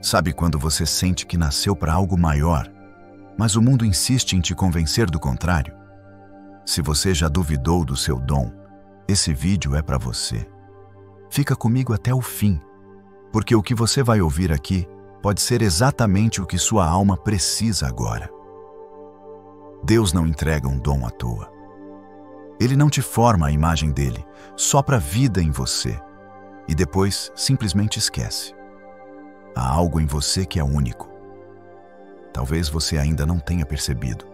Sabe quando você sente que nasceu para algo maior, mas o mundo insiste em te convencer do contrário? Se você já duvidou do seu dom, esse vídeo é para você. Fica comigo até o fim, porque o que você vai ouvir aqui pode ser exatamente o que sua alma precisa agora. Deus não entrega um dom à toa. Ele não te forma a imagem dele, sopra vida em você e depois simplesmente esquece. Há algo em você que é único. Talvez você ainda não tenha percebido.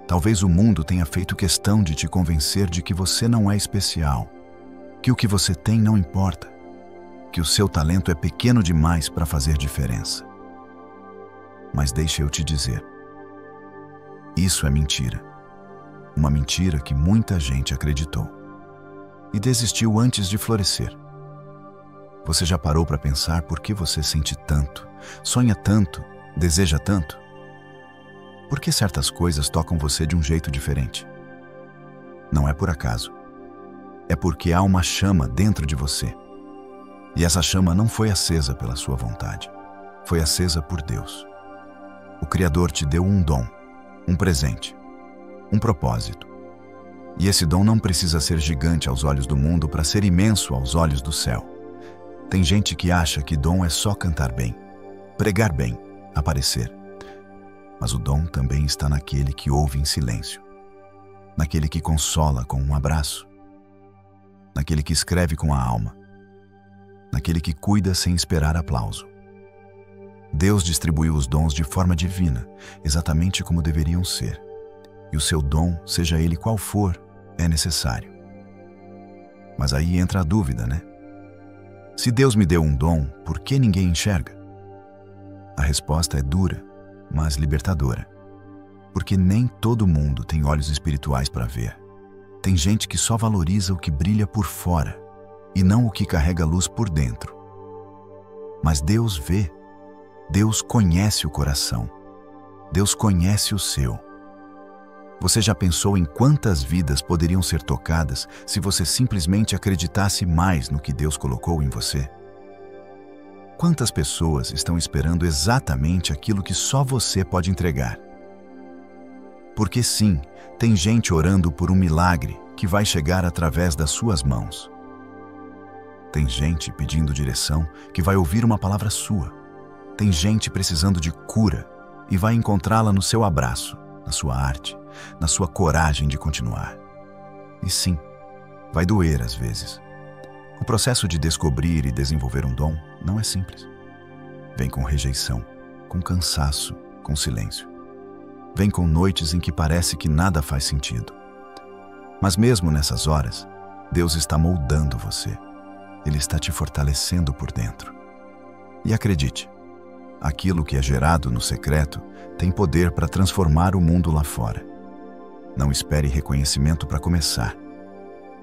Talvez o mundo tenha feito questão de te convencer de que você não é especial, que o que você tem não importa, que o seu talento é pequeno demais para fazer diferença. Mas deixa eu te dizer, isso é mentira. Uma mentira que muita gente acreditou e desistiu antes de florescer. Você já parou para pensar por que você sente tanto, sonha tanto, deseja tanto? Por que certas coisas tocam você de um jeito diferente? Não é por acaso. É porque há uma chama dentro de você. E essa chama não foi acesa pela sua vontade. Foi acesa por Deus. O Criador te deu um dom, um presente, um propósito. E esse dom não precisa ser gigante aos olhos do mundo para ser imenso aos olhos do céu. Tem gente que acha que dom é só cantar bem, pregar bem, aparecer. Mas o dom também está naquele que ouve em silêncio, naquele que consola com um abraço, naquele que escreve com a alma, naquele que cuida sem esperar aplauso. Deus distribuiu os dons de forma divina, exatamente como deveriam ser. E o seu dom, seja ele qual for, é necessário. Mas aí entra a dúvida, né? Se Deus me deu um dom, por que ninguém enxerga? A resposta é dura, mas libertadora. Porque nem todo mundo tem olhos espirituais para ver. Tem gente que só valoriza o que brilha por fora e não o que carrega luz por dentro. Mas Deus vê. Deus conhece o coração. Deus conhece o seu. Você já pensou em quantas vidas poderiam ser tocadas se você simplesmente acreditasse mais no que Deus colocou em você? Quantas pessoas estão esperando exatamente aquilo que só você pode entregar? Porque sim, tem gente orando por um milagre que vai chegar através das suas mãos. Tem gente pedindo direção que vai ouvir uma palavra sua. Tem gente precisando de cura e vai encontrá-la no seu abraço, na sua arte, na sua coragem de continuar. E sim, vai doer às vezes. O processo de descobrir e desenvolver um dom não é simples. Vem com rejeição, com cansaço, com silêncio. Vem com noites em que parece que nada faz sentido. Mas mesmo nessas horas, Deus está moldando você. Ele está te fortalecendo por dentro. E acredite, aquilo que é gerado no secreto tem poder para transformar o mundo lá fora. Não espere reconhecimento para começar.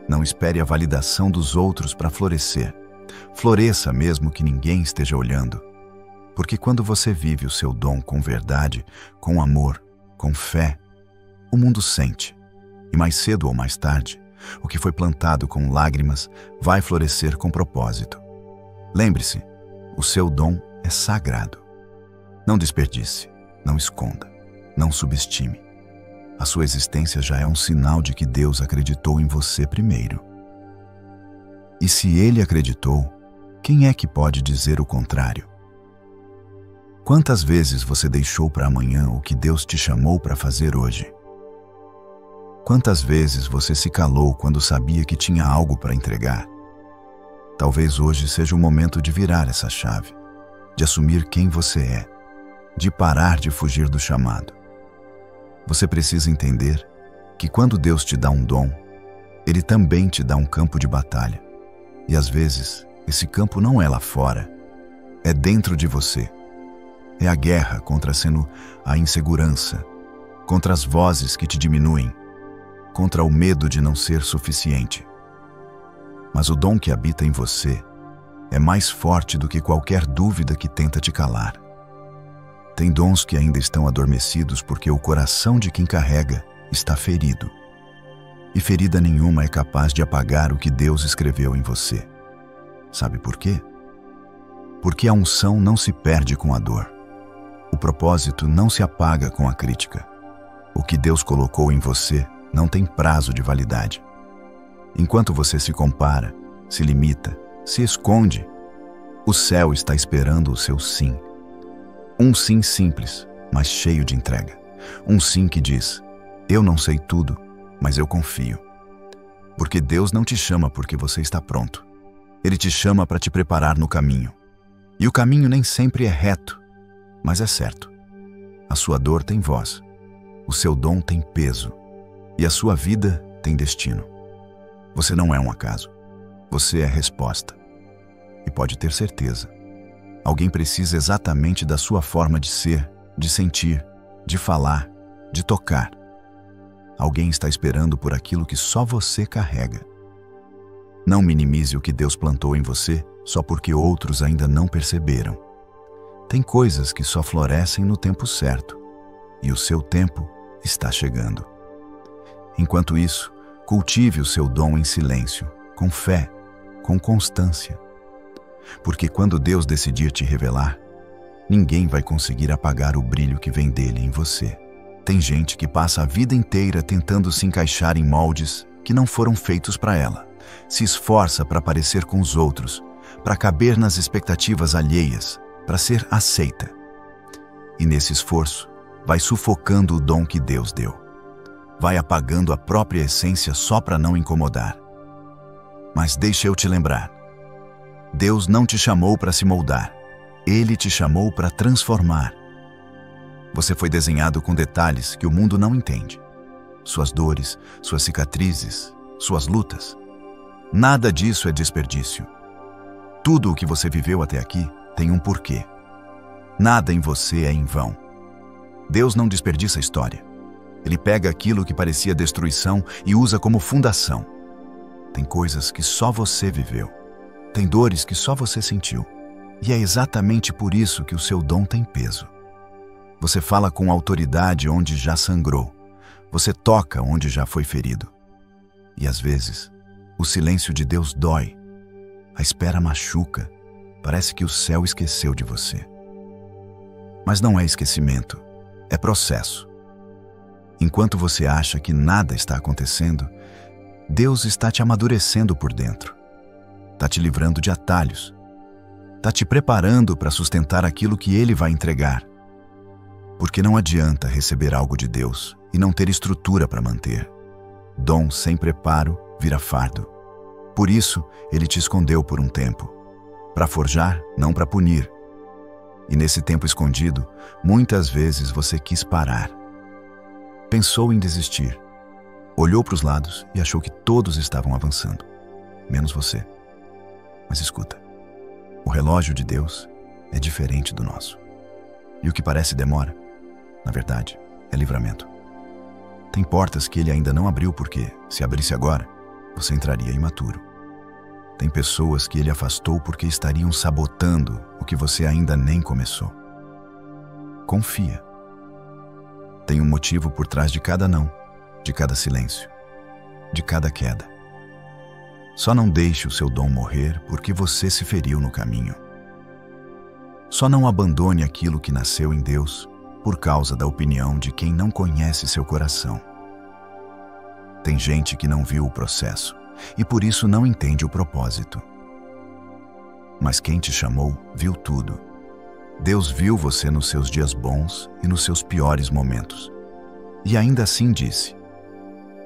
Não espere a validação dos outros para florescer. Floresça mesmo que ninguém esteja olhando. Porque quando você vive o seu dom com verdade, com amor, com fé, o mundo sente. E mais cedo ou mais tarde, o que foi plantado com lágrimas vai florescer com propósito. Lembre-se, o seu dom é sagrado. Não desperdice, não esconda, não subestime. A sua existência já é um sinal de que Deus acreditou em você primeiro. E se Ele acreditou, quem é que pode dizer o contrário? Quantas vezes você deixou para amanhã o que Deus te chamou para fazer hoje? Quantas vezes você se calou quando sabia que tinha algo para entregar? Talvez hoje seja o momento de virar essa chave, de assumir quem você é, de parar de fugir do chamado. Você precisa entender que quando Deus te dá um dom, Ele também te dá um campo de batalha. E às vezes, esse campo não é lá fora, é dentro de você. É a guerra contra a insegurança, contra as vozes que te diminuem, contra o medo de não ser suficiente. Mas o dom que habita em você é mais forte do que qualquer dúvida que tenta te calar. Tem dons que ainda estão adormecidos porque o coração de quem carrega está ferido. E ferida nenhuma é capaz de apagar o que Deus escreveu em você. Sabe por quê? Porque a unção não se perde com a dor. O propósito não se apaga com a crítica. O que Deus colocou em você não tem prazo de validade. Enquanto você se compara, se limita, se esconde, o céu está esperando o seu sim. Um sim simples, mas cheio de entrega. Um sim que diz: eu não sei tudo, mas eu confio. Porque Deus não te chama porque você está pronto. Ele te chama para te preparar no caminho. E o caminho nem sempre é reto, mas é certo. A sua dor tem voz, o seu dom tem peso, e a sua vida tem destino. Você não é um acaso, você é resposta. E pode ter certeza, alguém precisa exatamente da sua forma de ser, de sentir, de falar, de tocar. Alguém está esperando por aquilo que só você carrega. Não minimize o que Deus plantou em você só porque outros ainda não perceberam. Tem coisas que só florescem no tempo certo, e o seu tempo está chegando. Enquanto isso, cultive o seu dom em silêncio, com fé, com constância. Porque quando Deus decidir te revelar, ninguém vai conseguir apagar o brilho que vem dele em você. Tem gente que passa a vida inteira tentando se encaixar em moldes que não foram feitos para ela. Se esforça para parecer com os outros, para caber nas expectativas alheias, para ser aceita. E nesse esforço, vai sufocando o dom que Deus deu. Vai apagando a própria essência só para não incomodar. Mas deixa eu te lembrar, Deus não te chamou para se moldar, Ele te chamou para transformar. Você foi desenhado com detalhes que o mundo não entende. Suas dores, suas cicatrizes, suas lutas. Nada disso é desperdício. Tudo o que você viveu até aqui tem um porquê. Nada em você é em vão. Deus não desperdiça a história. Ele pega aquilo que parecia destruição e usa como fundação. Tem coisas que só você viveu. Tem dores que só você sentiu. E é exatamente por isso que o seu dom tem peso. Você fala com autoridade onde já sangrou. Você toca onde já foi ferido. E às vezes, o silêncio de Deus dói. A espera machuca. Parece que o céu esqueceu de você. Mas não é esquecimento, é processo. Enquanto você acha que nada está acontecendo, Deus está te amadurecendo por dentro. Está te livrando de atalhos. Está te preparando para sustentar aquilo que Ele vai entregar. Porque não adianta receber algo de Deus e não ter estrutura para manter. Dom sem preparo vira fardo. Por isso, Ele te escondeu por um tempo. Para forjar, não para punir. E nesse tempo escondido, muitas vezes você quis parar. Pensou em desistir. Olhou para os lados e achou que todos estavam avançando, menos você. Mas escuta, o relógio de Deus é diferente do nosso. E o que parece demora, na verdade, é livramento. Tem portas que Ele ainda não abriu porque, se abrisse agora, você entraria imaturo. Tem pessoas que Ele afastou porque estariam sabotando o que você ainda nem começou. Confia. Tem um motivo por trás de cada não, de cada silêncio, de cada queda. Só não deixe o seu dom morrer porque você se feriu no caminho. Só não abandone aquilo que nasceu em Deus por causa da opinião de quem não conhece seu coração. Tem gente que não viu o processo e por isso não entende o propósito. Mas quem te chamou viu tudo. Deus viu você nos seus dias bons e nos seus piores momentos. E ainda assim disse: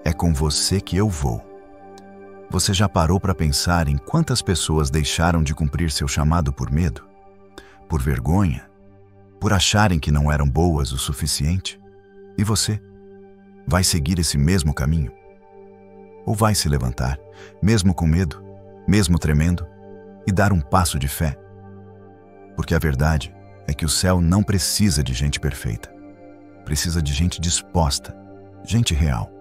é com você que eu vou. Você já parou para pensar em quantas pessoas deixaram de cumprir seu chamado por medo? Por vergonha? Por acharem que não eram boas o suficiente? E você? Vai seguir esse mesmo caminho? Ou vai se levantar, mesmo com medo, mesmo tremendo, e dar um passo de fé? Porque a verdade é que o céu não precisa de gente perfeita. Precisa de gente disposta, gente real.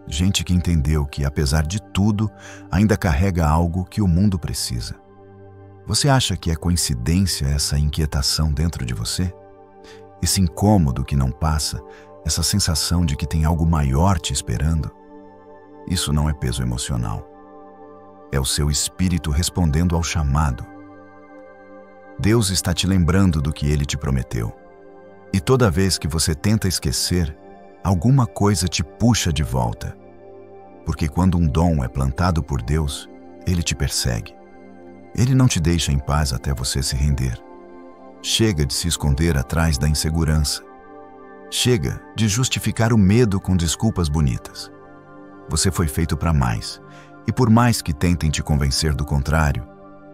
Gente que entendeu que, apesar de tudo, ainda carrega algo que o mundo precisa. Você acha que é coincidência essa inquietação dentro de você? Esse incômodo que não passa, essa sensação de que tem algo maior te esperando? Isso não é peso emocional. É o seu espírito respondendo ao chamado. Deus está te lembrando do que Ele te prometeu. E toda vez que você tenta esquecer, alguma coisa te puxa de volta. Porque quando um dom é plantado por Deus, Ele te persegue. Ele não te deixa em paz até você se render. Chega de se esconder atrás da insegurança. Chega de justificar o medo com desculpas bonitas. Você foi feito para mais, e por mais que tentem te convencer do contrário,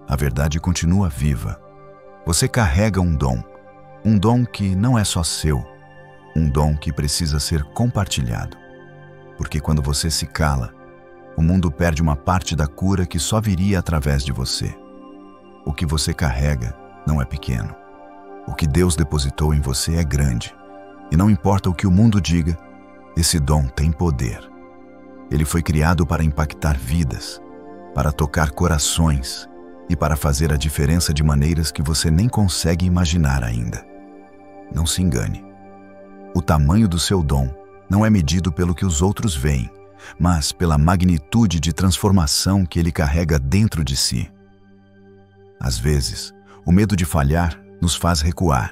a verdade continua viva. Você carrega um dom que não é só seu, um dom que precisa ser compartilhado. Porque quando você se cala, o mundo perde uma parte da cura que só viria através de você. O que você carrega não é pequeno. O que Deus depositou em você é grande. E não importa o que o mundo diga, esse dom tem poder. Ele foi criado para impactar vidas, para tocar corações e para fazer a diferença de maneiras que você nem consegue imaginar ainda. Não se engane. O tamanho do seu dom não é medido pelo que os outros veem, mas pela magnitude de transformação que ele carrega dentro de si. Às vezes, o medo de falhar nos faz recuar.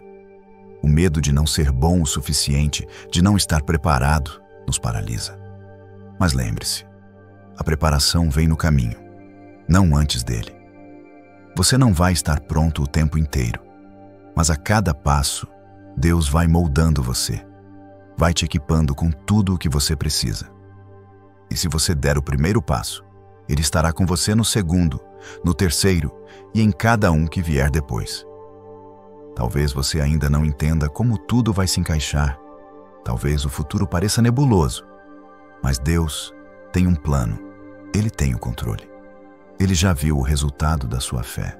O medo de não ser bom o suficiente, de não estar preparado, nos paralisa. Mas lembre-se, a preparação vem no caminho, não antes dele. Você não vai estar pronto o tempo inteiro, mas a cada passo, Deus vai moldando você, vai te equipando com tudo o que você precisa. E se você der o primeiro passo, Ele estará com você no segundo, no terceiro e em cada um que vier depois. Talvez você ainda não entenda como tudo vai se encaixar. Talvez o futuro pareça nebuloso. Mas Deus tem um plano. Ele tem o controle. Ele já viu o resultado da sua fé.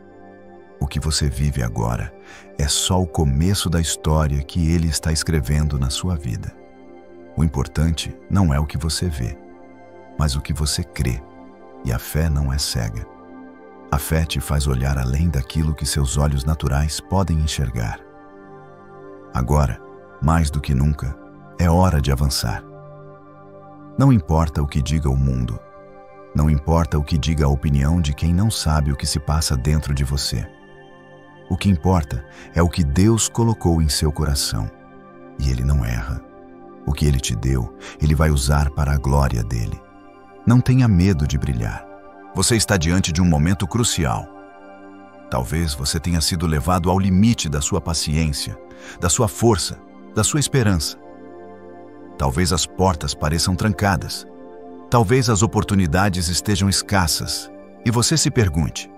O que você vive agora é só o começo da história que Ele está escrevendo na sua vida. O importante não é o que você vê, mas o que você crê. E a fé não é cega. A fé te faz olhar além daquilo que seus olhos naturais podem enxergar. Agora, mais do que nunca, é hora de avançar. Não importa o que diga o mundo. Não importa o que diga a opinião de quem não sabe o que se passa dentro de você. O que importa é o que Deus colocou em seu coração. E Ele não erra. O que Ele te deu, Ele vai usar para a glória dEle. Não tenha medo de brilhar. Você está diante de um momento crucial. Talvez você tenha sido levado ao limite da sua paciência, da sua força, da sua esperança. Talvez as portas pareçam trancadas. Talvez as oportunidades estejam escassas. E você se pergunte: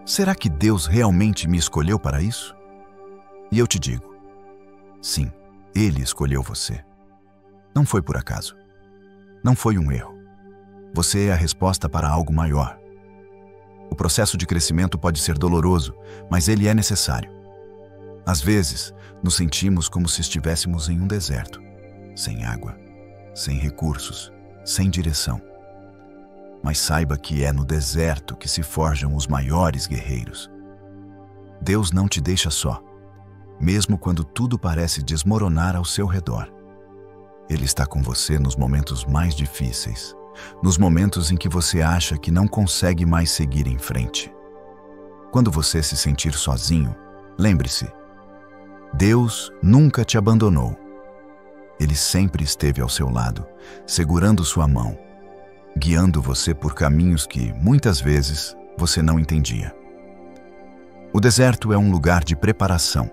será que Deus realmente me escolheu para isso? E eu te digo: sim, Ele escolheu você. Não foi por acaso. Não foi um erro. Você é a resposta para algo maior. O processo de crescimento pode ser doloroso, mas ele é necessário. Às vezes, nos sentimos como se estivéssemos em um deserto, sem água, sem recursos, sem direção. Mas saiba que é no deserto que se forjam os maiores guerreiros. Deus não te deixa só, mesmo quando tudo parece desmoronar ao seu redor. Ele está com você nos momentos mais difíceis, nos momentos em que você acha que não consegue mais seguir em frente. Quando você se sentir sozinho, lembre-se: Deus nunca te abandonou. Ele sempre esteve ao seu lado, segurando sua mão, guiando você por caminhos que, muitas vezes, você não entendia. O deserto é um lugar de preparação.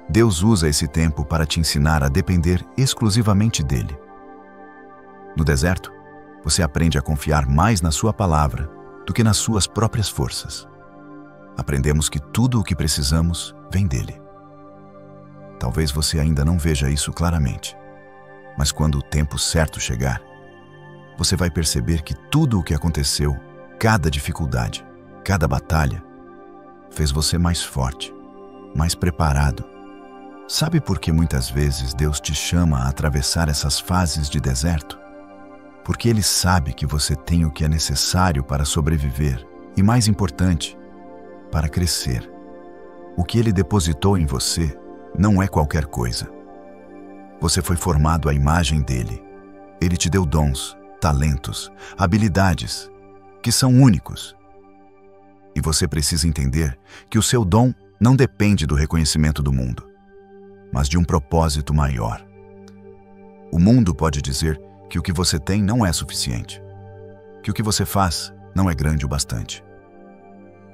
Deus usa esse tempo para te ensinar a depender exclusivamente dele. No deserto, você aprende a confiar mais na sua palavra do que nas suas próprias forças. Aprendemos que tudo o que precisamos vem dele. Talvez você ainda não veja isso claramente, mas quando o tempo certo chegar, você vai perceber que tudo o que aconteceu, cada dificuldade, cada batalha, fez você mais forte, mais preparado. Sabe por que muitas vezes Deus te chama a atravessar essas fases de deserto? Porque Ele sabe que você tem o que é necessário para sobreviver e, mais importante, para crescer. O que Ele depositou em você não é qualquer coisa. Você foi formado à imagem dele. Ele te deu dons, talentos, habilidades, que são únicos. E você precisa entender que o seu dom não depende do reconhecimento do mundo, mas de um propósito maior. O mundo pode dizer que o que você tem não é suficiente, que o que você faz não é grande o bastante.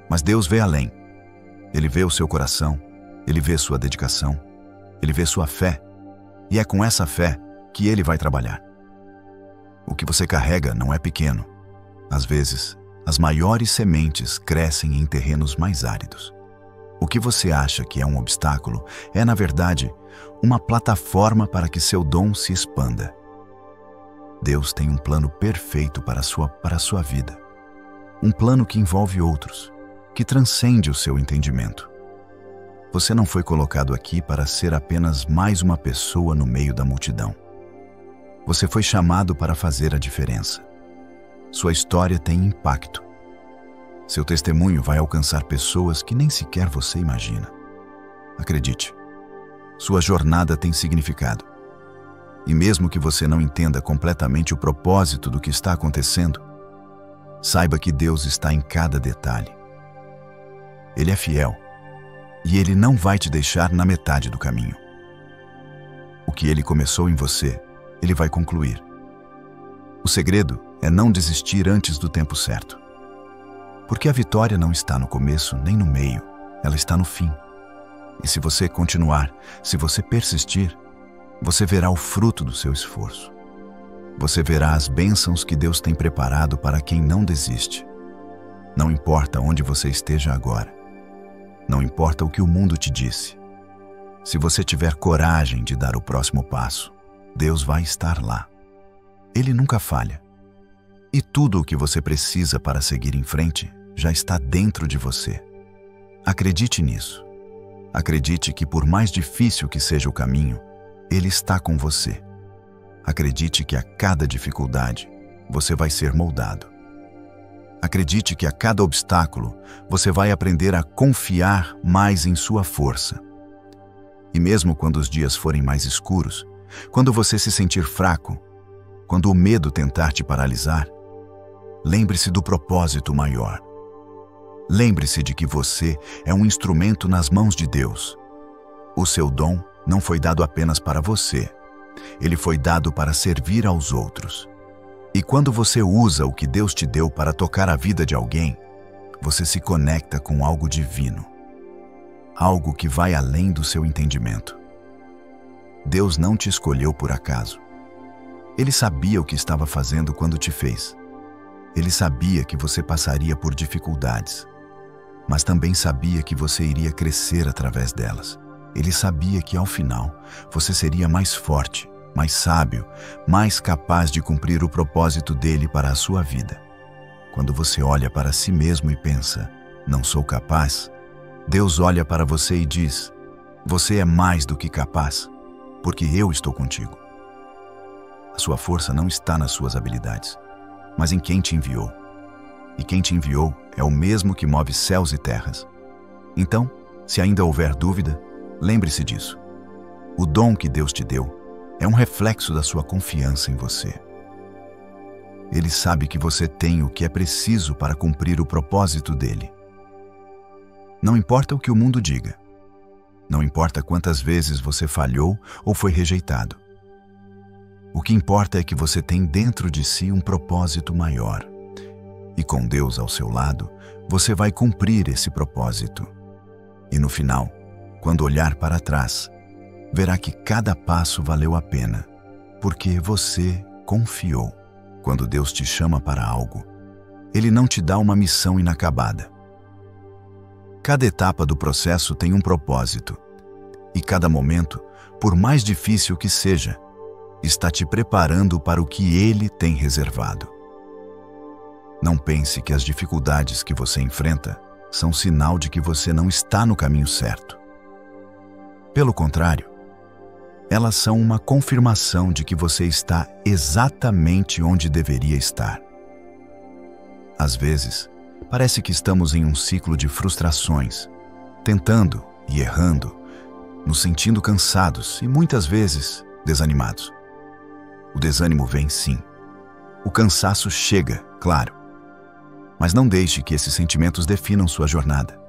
Mas Deus vê além. Ele vê o seu coração, Ele vê sua dedicação, Ele vê sua fé, e é com essa fé que Ele vai trabalhar. O que você carrega não é pequeno. Às vezes, as maiores sementes crescem em terrenos mais áridos. O que você acha que é um obstáculo é, na verdade, uma plataforma para que seu dom se expanda. Deus tem um plano perfeito para a sua vida. Um plano que envolve outros, que transcende o seu entendimento. Você não foi colocado aqui para ser apenas mais uma pessoa no meio da multidão. Você foi chamado para fazer a diferença. Sua história tem impacto. Seu testemunho vai alcançar pessoas que nem sequer você imagina. Acredite, sua jornada tem significado. E mesmo que você não entenda completamente o propósito do que está acontecendo, saiba que Deus está em cada detalhe. Ele é fiel e Ele não vai te deixar na metade do caminho. O que Ele começou em você, Ele vai concluir. O segredo é não desistir antes do tempo certo. Porque a vitória não está no começo nem no meio, ela está no fim. E se você continuar, se você persistir, você verá o fruto do seu esforço. Você verá as bênçãos que Deus tem preparado para quem não desiste. Não importa onde você esteja agora. Não importa o que o mundo te disse. Se você tiver coragem de dar o próximo passo, Deus vai estar lá. Ele nunca falha. E tudo o que você precisa para seguir em frente já está dentro de você. Acredite nisso. Acredite que por mais difícil que seja o caminho, Ele está com você. Acredite que a cada dificuldade você vai ser moldado. Acredite que a cada obstáculo você vai aprender a confiar mais em sua força. E mesmo quando os dias forem mais escuros, quando você se sentir fraco, quando o medo tentar te paralisar, lembre-se do propósito maior. Lembre-se de que você é um instrumento nas mãos de Deus. O seu dom não foi dado apenas para você. Ele foi dado para servir aos outros. E quando você usa o que Deus te deu para tocar a vida de alguém, você se conecta com algo divino. Algo que vai além do seu entendimento. Deus não te escolheu por acaso. Ele sabia o que estava fazendo quando te fez. Ele sabia que você passaria por dificuldades, mas também sabia que você iria crescer através delas. Ele sabia que, ao final, você seria mais forte, mais sábio, mais capaz de cumprir o propósito dele para a sua vida. Quando você olha para si mesmo e pensa, não sou capaz, Deus olha para você e diz, você é mais do que capaz, porque eu estou contigo. A sua força não está nas suas habilidades, mas em quem te enviou. E quem te enviou é o mesmo que move céus e terras. Então, se ainda houver dúvida, lembre-se disso. O dom que Deus te deu é um reflexo da sua confiança em você. Ele sabe que você tem o que é preciso para cumprir o propósito dele. Não importa o que o mundo diga. Não importa quantas vezes você falhou ou foi rejeitado. O que importa é que você tem dentro de si um propósito maior. E com Deus ao seu lado, você vai cumprir esse propósito. E no final, quando olhar para trás, verá que cada passo valeu a pena, porque você confiou. Quando Deus te chama para algo, Ele não te dá uma missão inacabada. Cada etapa do processo tem um propósito, e cada momento, por mais difícil que seja, está te preparando para o que Ele tem reservado. Não pense que as dificuldades que você enfrenta são sinal de que você não está no caminho certo. Pelo contrário, elas são uma confirmação de que você está exatamente onde deveria estar. Às vezes, parece que estamos em um ciclo de frustrações, tentando e errando, nos sentindo cansados e muitas vezes desanimados. O desânimo vem sim. O cansaço chega, claro. Mas não deixe que esses sentimentos definam sua jornada.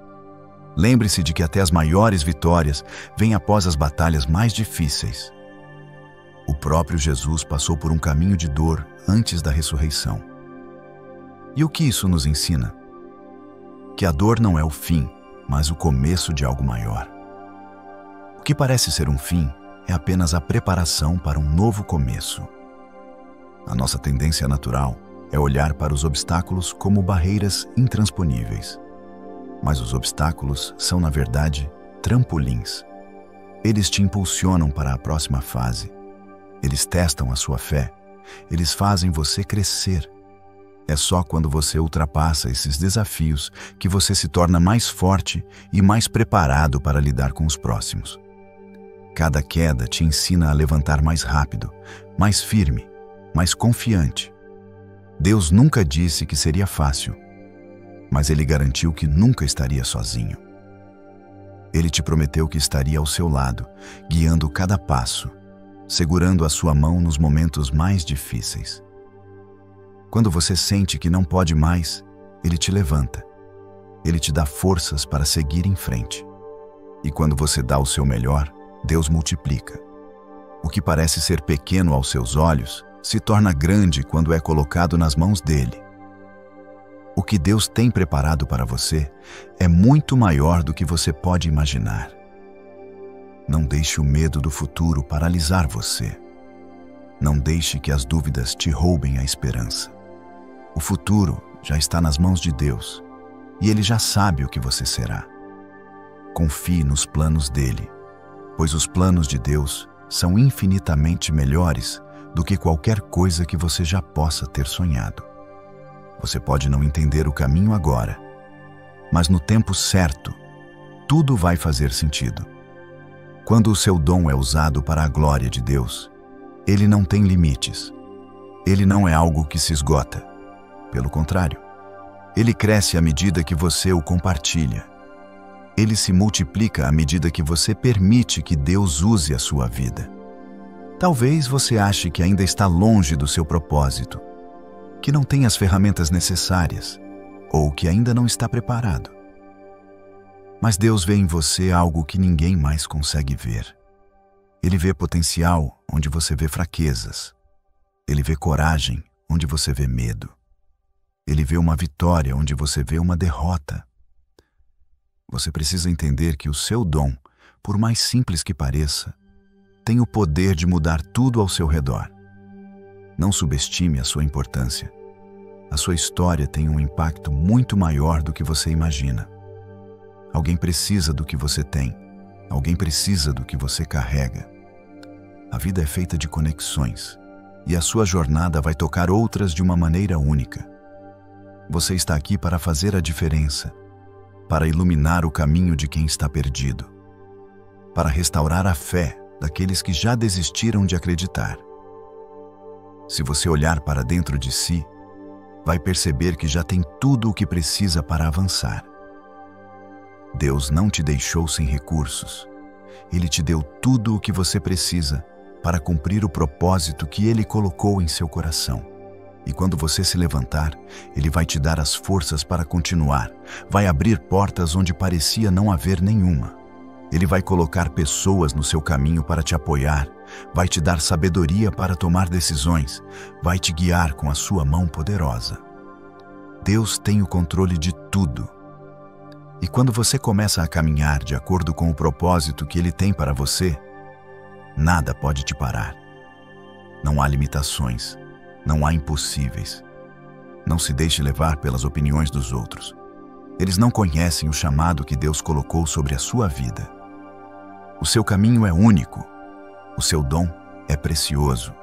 Lembre-se de que até as maiores vitórias vêm após as batalhas mais difíceis. O próprio Jesus passou por um caminho de dor antes da ressurreição. E o que isso nos ensina? Que a dor não é o fim, mas o começo de algo maior. O que parece ser um fim é apenas a preparação para um novo começo. A nossa tendência natural é olhar para os obstáculos como barreiras intransponíveis. Mas os obstáculos são, na verdade, trampolins. Eles te impulsionam para a próxima fase. Eles testam a sua fé. Eles fazem você crescer. É só quando você ultrapassa esses desafios que você se torna mais forte e mais preparado para lidar com os próximos. Cada queda te ensina a levantar mais rápido, mais firme, mais confiante. Deus nunca disse que seria fácil, mas Ele garantiu que nunca estaria sozinho. Ele te prometeu que estaria ao seu lado, guiando cada passo, segurando a sua mão nos momentos mais difíceis. Quando você sente que não pode mais, Ele te levanta. Ele te dá forças para seguir em frente. E quando você dá o seu melhor, Deus multiplica. O que parece ser pequeno aos seus olhos se torna grande quando é colocado nas mãos dele. O que Deus tem preparado para você é muito maior do que você pode imaginar. Não deixe o medo do futuro paralisar você. Não deixe que as dúvidas te roubem a esperança. O futuro já está nas mãos de Deus e Ele já sabe o que você será. Confie nos planos dele, pois os planos de Deus são infinitamente melhores do que qualquer coisa que você já possa ter sonhado. Você pode não entender o caminho agora, mas no tempo certo, tudo vai fazer sentido. Quando o seu dom é usado para a glória de Deus, ele não tem limites. Ele não é algo que se esgota. Pelo contrário, ele cresce à medida que você o compartilha. Ele se multiplica à medida que você permite que Deus use a sua vida. Talvez você ache que ainda está longe do seu propósito, que não tem as ferramentas necessárias, ou que ainda não está preparado. Mas Deus vê em você algo que ninguém mais consegue ver. Ele vê potencial onde você vê fraquezas. Ele vê coragem onde você vê medo. Ele vê uma vitória onde você vê uma derrota. Você precisa entender que o seu dom, por mais simples que pareça, tem o poder de mudar tudo ao seu redor. Não subestime a sua importância. A sua história tem um impacto muito maior do que você imagina. Alguém precisa do que você tem. Alguém precisa do que você carrega. A vida é feita de conexões, e a sua jornada vai tocar outras de uma maneira única. Você está aqui para fazer a diferença, para iluminar o caminho de quem está perdido, para restaurar a fé daqueles que já desistiram de acreditar. Se você olhar para dentro de si, vai perceber que já tem tudo o que precisa para avançar. Deus não te deixou sem recursos. Ele te deu tudo o que você precisa para cumprir o propósito que Ele colocou em seu coração. E quando você se levantar, Ele vai te dar as forças para continuar, vai abrir portas onde parecia não haver nenhuma. Ele vai colocar pessoas no seu caminho para te apoiar, vai te dar sabedoria para tomar decisões, vai te guiar com a sua mão poderosa. Deus tem o controle de tudo. E quando você começa a caminhar de acordo com o propósito que Ele tem para você, nada pode te parar. Não há limitações, não há impossíveis. Não se deixe levar pelas opiniões dos outros. Eles não conhecem o chamado que Deus colocou sobre a sua vida. O seu caminho é único. O seu dom é precioso.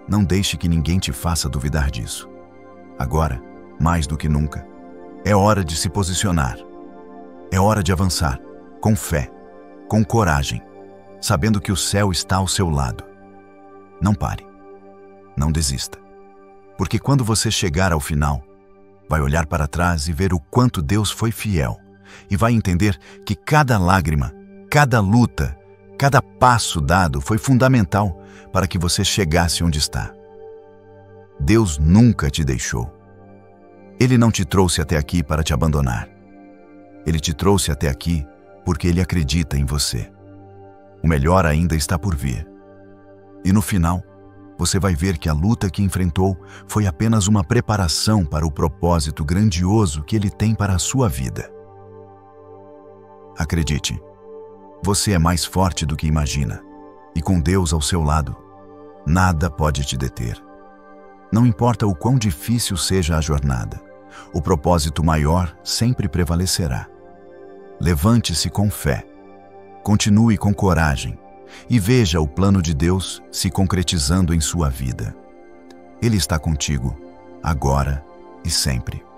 Não deixe que ninguém te faça duvidar disso. Agora, mais do que nunca, é hora de se posicionar. É hora de avançar, com fé, com coragem, sabendo que o céu está ao seu lado. Não pare. Não desista. Porque quando você chegar ao final, vai olhar para trás e ver o quanto Deus foi fiel e vai entender que cada lágrima, cada luta, cada passo dado foi fundamental para que você chegasse onde está. Deus nunca te deixou. Ele não te trouxe até aqui para te abandonar. Ele te trouxe até aqui porque Ele acredita em você. O melhor ainda está por vir. E no final, você vai ver que a luta que enfrentou foi apenas uma preparação para o propósito grandioso que Ele tem para a sua vida. Acredite, você é mais forte do que imagina, e com Deus ao seu lado, nada pode te deter. Não importa o quão difícil seja a jornada, o propósito maior sempre prevalecerá. Levante-se com fé, continue com coragem e veja o plano de Deus se concretizando em sua vida. Ele está contigo, agora e sempre.